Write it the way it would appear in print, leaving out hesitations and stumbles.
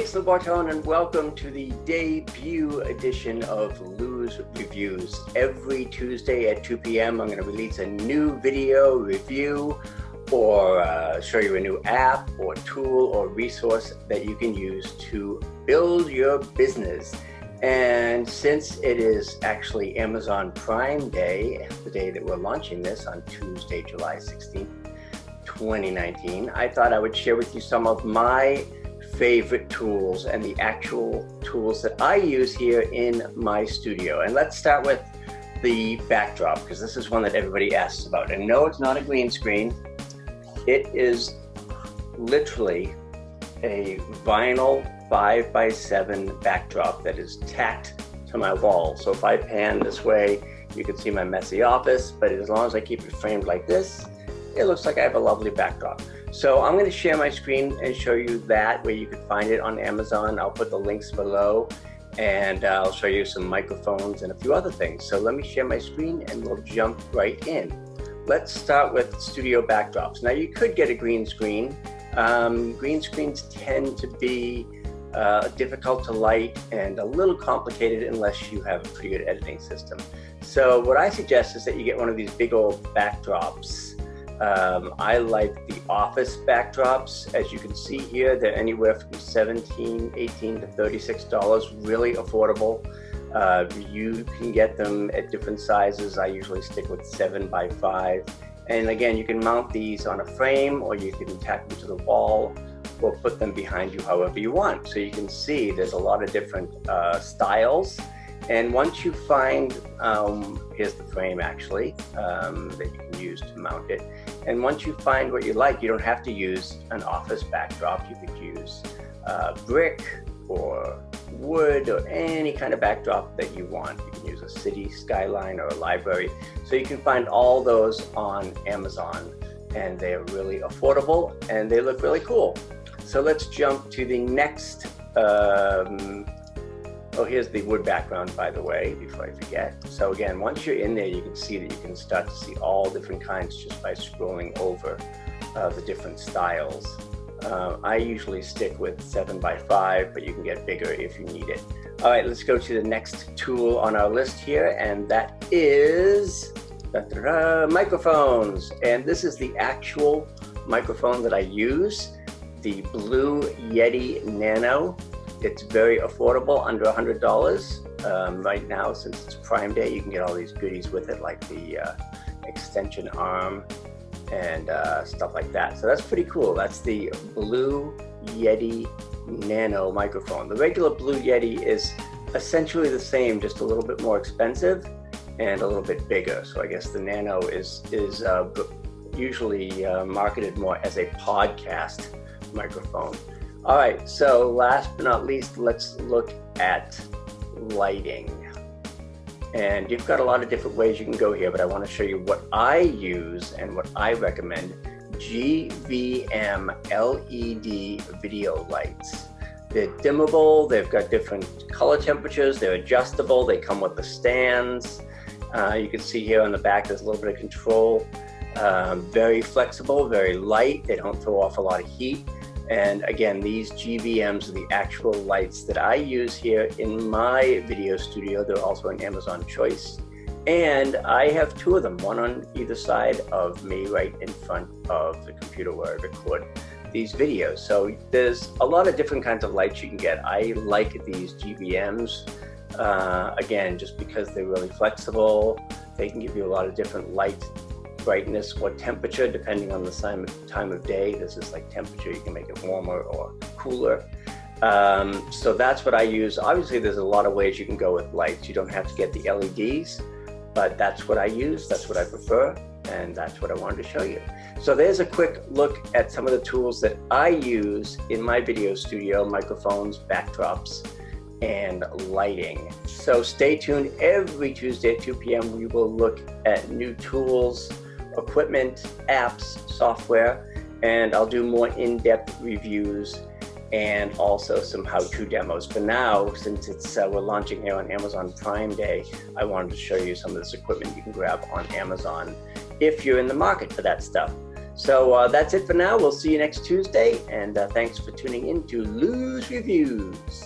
it's Bortone, and welcome to the debut edition of Lou's Reviews. Every Tuesday at 2 p.m. I'm going to release a new video review or show you a new app or tool or resource that you can use to build your business. And since it is actually Amazon Prime Day, the day that we're launching this on Tuesday, July 16th, 2019, I thought I would share with you some of my favorite tools and the actual tools that I use here in my studio. And let's start with the backdrop, because this is one that everybody asks about. And no, it's not a green screen. It is literally a vinyl 5x7 backdrop that is tacked to my wall. So if I pan this way, you can see my messy office, but as long as I keep it framed like this, it looks like I have a lovely backdrop. So I'm going to share my screen and show you that, where you can find it on Amazon. I'll put the links below, and I'll show you some microphones and a few other things. So let me share my screen and we'll jump right in. Let's start with studio backdrops. Now you could get a green screen. Green screens tend to be difficult to light and a little complicated unless you have a pretty good editing system. So what I suggest is that you get one of these big old backdrops. I like the office backdrops. As you can see here, they're anywhere from $17, $18 to $36, really affordable. You can get them at different sizes. I usually stick with 7x5. And again, you can mount these on a frame, or you can tack them to the wall, or put them behind you however you want. So you can see there's a lot of different styles. And once you find, here's the frame actually, that you can use to mount it. And once you find what you like, you don't have to use an office backdrop. You could use brick or wood or any kind of backdrop that you want. You can use a city skyline or a library. So you can find all those on Amazon, and they are really affordable and they look really cool. So let's jump to the next. Oh, here's the wood background, by the way, before I forget. So again, once you're in there, you can see that you can start to see all different kinds just by scrolling over the different styles. I usually stick with 7x5, but you can get bigger if you need it. All right, let's go to the next tool on our list here, and that is microphones. And this is the actual microphone that I use, the Blue Yeti Nano. It's very affordable, under $100. Right now, since it's Prime Day, you can get all these goodies with it, like the extension arm and stuff like that. So that's pretty cool. That's the Blue Yeti Nano microphone. The regular Blue Yeti is essentially the same, just a little bit more expensive and a little bit bigger. So I guess the Nano is usually marketed more as a podcast microphone. All right, so last but not least, let's look at lighting. And you've got a lot of different ways you can go here, but I want to show you what I use and what I recommend. GVM LED video lights. They're dimmable, they've got different color temperatures, they're adjustable, they come with the stands. You can see here on the back there's a little bit of control. Very flexible, very light, they don't throw off a lot of heat. And again, these GVMs are the actual lights that I use here in my video studio. They're also an Amazon choice. And I have two of them, one on either side of me, right in front of the computer where I record these videos. So there's a lot of different kinds of lights you can get. I like these GVMs, again, just because they're really flexible. They can give you a lot of different light brightness or temperature depending on the time of day. This is like temperature, you can make it warmer or cooler. So that's what I use. Obviously there's a lot of ways you can go with lights. You don't have to get the LEDs, but that's what I use, that's what I prefer, and that's what I wanted to show you. So there's a quick look at some of the tools that I use in my video studio: microphones, backdrops, and lighting. So stay tuned. Every Tuesday at 2 p.m. we will look at new tools, equipment, apps, software, and I'll do more in-depth reviews and also some how-to demos. But now, since it's we're launching here on Amazon Prime Day, I wanted to show you some of this equipment you can grab on Amazon if you're in the market for that stuff. So that's it for now. We'll see you next Tuesday, and thanks for tuning in to Lou's Reviews.